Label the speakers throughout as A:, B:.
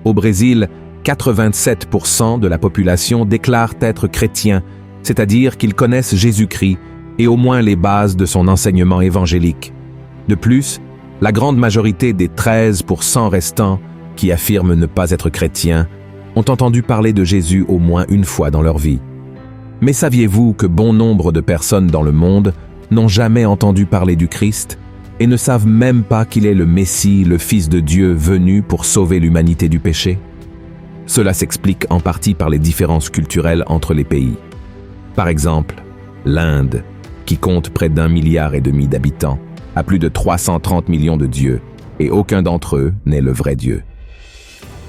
A: Au Brésil, 87% de la population déclarent être chrétiens, c'est-à-dire qu'ils connaissent Jésus-Christ et au moins les bases de son enseignement évangélique. De plus, la grande majorité des 13% restants, qui affirment ne pas être chrétiens, ont entendu parler de Jésus au moins une fois dans leur vie. Mais saviez-vous que bon nombre de personnes dans le monde n'ont jamais entendu parler du Christ et ne savent même pas qu'il est le Messie, le Fils de Dieu venu pour sauver l'humanité du péché? Cela s'explique en partie par les différences culturelles entre les pays. Par exemple, l'Inde, qui compte près d'1,5 milliard d'habitants, a plus de 330 millions de dieux, et aucun d'entre eux n'est le vrai Dieu.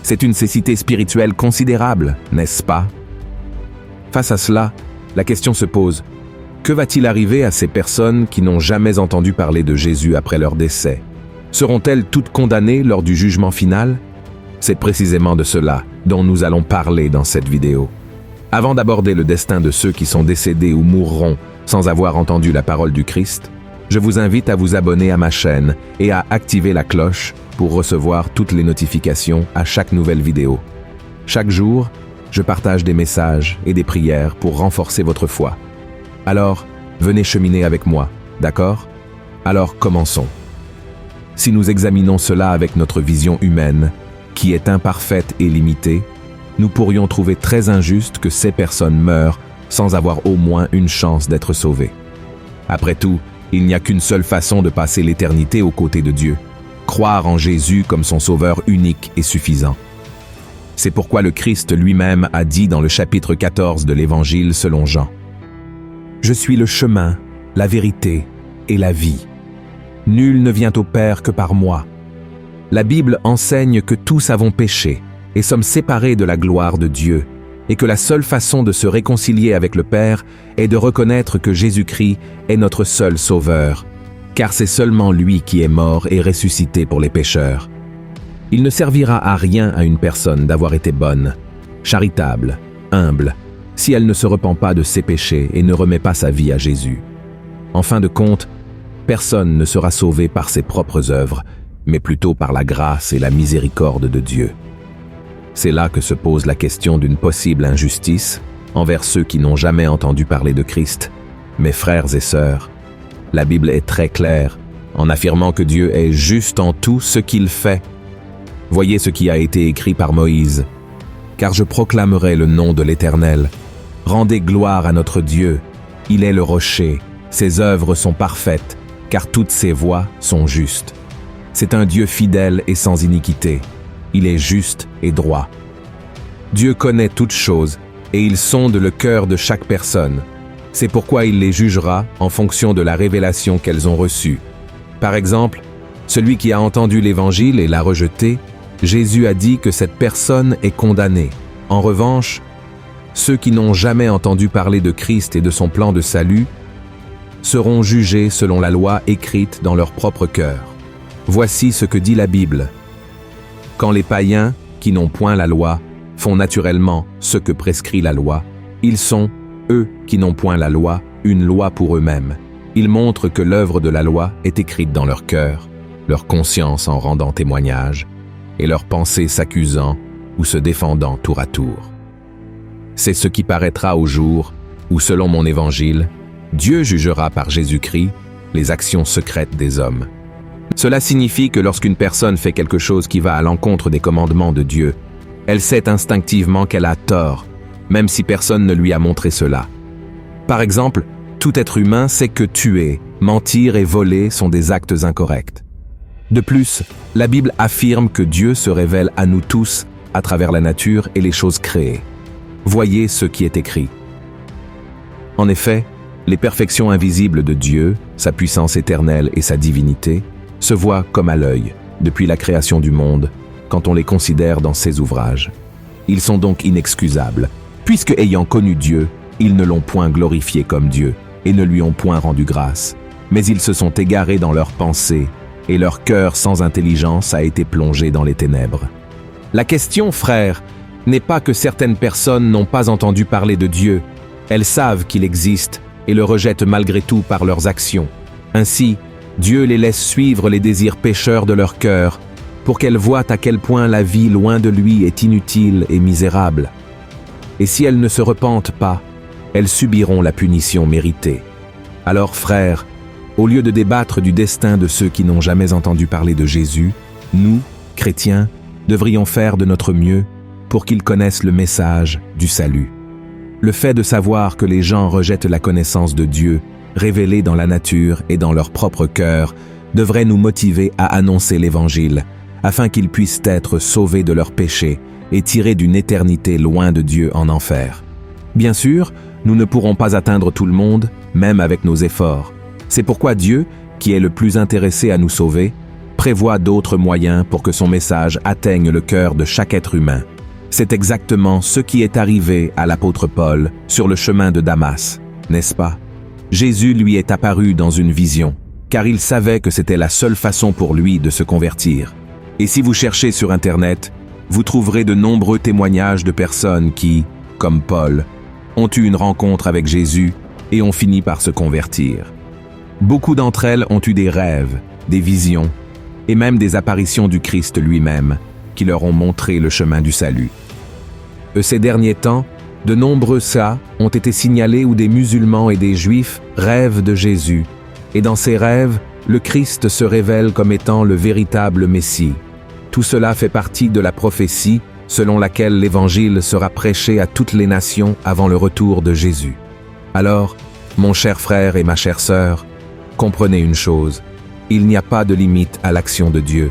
A: C'est une cécité spirituelle considérable, n'est-ce pas? Face à cela, la question se pose, que va-t-il arriver à ces personnes qui n'ont jamais entendu parler de Jésus après leur décès? Seront-elles toutes condamnées lors du jugement final? C'est précisément de cela dont nous allons parler dans cette vidéo. Avant d'aborder le destin de ceux qui sont décédés ou mourront sans avoir entendu la parole du Christ, je vous invite à vous abonner à ma chaîne et à activer la cloche pour recevoir toutes les notifications à chaque nouvelle vidéo. Chaque jour, je partage des messages et des prières pour renforcer votre foi. Alors, venez cheminer avec moi, d'accord? Alors commençons. Si nous examinons cela avec notre vision humaine, qui est imparfaite et limitée, nous pourrions trouver très injuste que ces personnes meurent sans avoir au moins une chance d'être sauvées. Après tout, il n'y a qu'une seule façon de passer l'éternité aux côtés de Dieu, croire en Jésus comme son sauveur unique et suffisant. C'est pourquoi le Christ lui-même a dit dans le chapitre 14 de l'Évangile selon Jean: « Je suis le chemin, la vérité et la vie. Nul ne vient au Père que par moi. » La Bible enseigne que tous avons péché et sommes séparés de la gloire de Dieu, et que la seule façon de se réconcilier avec le Père est de reconnaître que Jésus-Christ est notre seul Sauveur, car c'est seulement lui qui est mort et ressuscité pour les pécheurs. Il ne servira à rien à une personne d'avoir été bonne, charitable, humble, si elle ne se repent pas de ses péchés et ne remet pas sa vie à Jésus. En fin de compte, personne ne sera sauvé par ses propres œuvres, mais plutôt par la grâce et la miséricorde de Dieu. C'est là que se pose la question d'une possible injustice envers ceux qui n'ont jamais entendu parler de Christ. Mes frères et sœurs, la Bible est très claire en affirmant que Dieu est juste en tout ce qu'il fait. Voyez ce qui a été écrit par Moïse. « Car je proclamerai le nom de l'Éternel. Rendez gloire à notre Dieu. Il est le rocher. Ses œuvres sont parfaites, car toutes ses voies sont justes. C'est un Dieu fidèle et sans iniquité. Il est juste et droit. Dieu connaît toutes choses et il sonde le cœur de chaque personne. C'est pourquoi il les jugera en fonction de la révélation qu'elles ont reçue. Par exemple, celui qui a entendu l'Évangile et l'a rejeté, Jésus a dit que cette personne est condamnée. En revanche, ceux qui n'ont jamais entendu parler de Christ et de son plan de salut seront jugés selon la loi écrite dans leur propre cœur. Voici ce que dit la Bible. Quand les païens, qui n'ont point la loi, font naturellement ce que prescrit la loi, ils sont, eux qui n'ont point la loi, une loi pour eux-mêmes. Ils montrent que l'œuvre de la loi est écrite dans leur cœur, leur conscience en rendant témoignage, et leurs pensées s'accusant ou se défendant tour à tour. C'est ce qui paraîtra au jour où, selon mon évangile, Dieu jugera par Jésus-Christ les actions secrètes des hommes. Cela signifie que lorsqu'une personne fait quelque chose qui va à l'encontre des commandements de Dieu, elle sait instinctivement qu'elle a tort, même si personne ne lui a montré cela. Par exemple, tout être humain sait que tuer, mentir et voler sont des actes incorrects. De plus, la Bible affirme que Dieu se révèle à nous tous à travers la nature et les choses créées. Voyez ce qui est écrit. En effet, les perfections invisibles de Dieu, sa puissance éternelle et sa divinité, se voient comme à l'œil, depuis la création du monde, quand on les considère dans ses ouvrages. Ils sont donc inexcusables, puisque ayant connu Dieu, ils ne l'ont point glorifié comme Dieu, et ne lui ont point rendu grâce. Mais ils se sont égarés dans leurs pensées, et leur cœur sans intelligence a été plongé dans les ténèbres. La question, frères, n'est pas que certaines personnes n'ont pas entendu parler de Dieu. Elles savent qu'il existe, et le rejettent malgré tout par leurs actions. Ainsi, Dieu les laisse suivre les désirs pécheurs de leur cœur, pour qu'elles voient à quel point la vie loin de lui est inutile et misérable. Et si elles ne se repentent pas, elles subiront la punition méritée. Alors, frères, au lieu de débattre du destin de ceux qui n'ont jamais entendu parler de Jésus, nous, chrétiens, devrions faire de notre mieux pour qu'ils connaissent le message du salut. Le fait de savoir que les gens rejettent la connaissance de Dieu, révélée dans la nature et dans leur propre cœur, devrait nous motiver à annoncer l'Évangile, afin qu'ils puissent être sauvés de leurs péchés et tirés d'une éternité loin de Dieu en enfer. Bien sûr, nous ne pourrons pas atteindre tout le monde, même avec nos efforts. C'est pourquoi Dieu, qui est le plus intéressé à nous sauver, prévoit d'autres moyens pour que son message atteigne le cœur de chaque être humain. C'est exactement ce qui est arrivé à l'apôtre Paul sur le chemin de Damas, n'est-ce pas? Jésus lui est apparu dans une vision, car il savait que c'était la seule façon pour lui de se convertir. Et si vous cherchez sur Internet, vous trouverez de nombreux témoignages de personnes qui, comme Paul, ont eu une rencontre avec Jésus et ont fini par se convertir. Beaucoup d'entre elles ont eu des rêves, des visions, et même des apparitions du Christ lui-même, qui leur ont montré le chemin du salut. Ces derniers temps, de nombreux cas ont été signalés où des musulmans et des juifs rêvent de Jésus, et dans ces rêves, le Christ se révèle comme étant le véritable Messie. Tout cela fait partie de la prophétie selon laquelle l'Évangile sera prêché à toutes les nations avant le retour de Jésus. Alors, mon cher frère et ma chère sœur, comprenez une chose, il n'y a pas de limite à l'action de Dieu.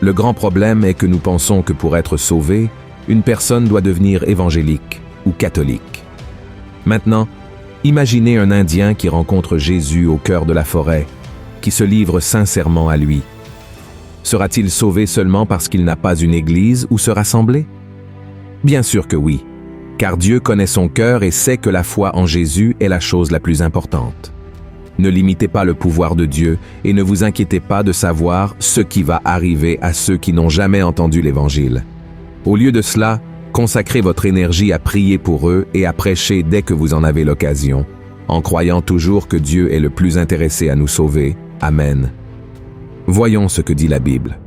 A: Le grand problème est que nous pensons que pour être sauvé, une personne doit devenir évangélique ou catholique. Maintenant, imaginez un Indien qui rencontre Jésus au cœur de la forêt, qui se livre sincèrement à lui. Sera-t-il sauvé seulement parce qu'il n'a pas une église où se rassembler? Bien sûr que oui, car Dieu connaît son cœur et sait que la foi en Jésus est la chose la plus importante. Ne limitez pas le pouvoir de Dieu et ne vous inquiétez pas de savoir ce qui va arriver à ceux qui n'ont jamais entendu l'Évangile. Au lieu de cela, consacrez votre énergie à prier pour eux et à prêcher dès que vous en avez l'occasion, en croyant toujours que Dieu est le plus intéressé à nous sauver. Amen. Voyons ce que dit la Bible.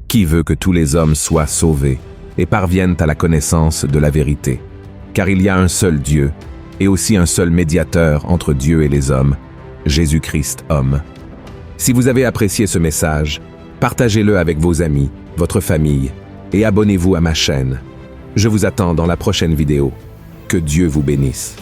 A: Qui veut que tous les hommes soient sauvés et parviennent à la connaissance de la vérité? Car il y a un seul Dieu et aussi un seul médiateur entre Dieu et les hommes, Jésus-Christ homme. Si vous avez apprécié ce message, partagez-le avec vos amis, votre famille et abonnez-vous à ma chaîne. Je vous attends dans la prochaine vidéo. Que Dieu vous bénisse.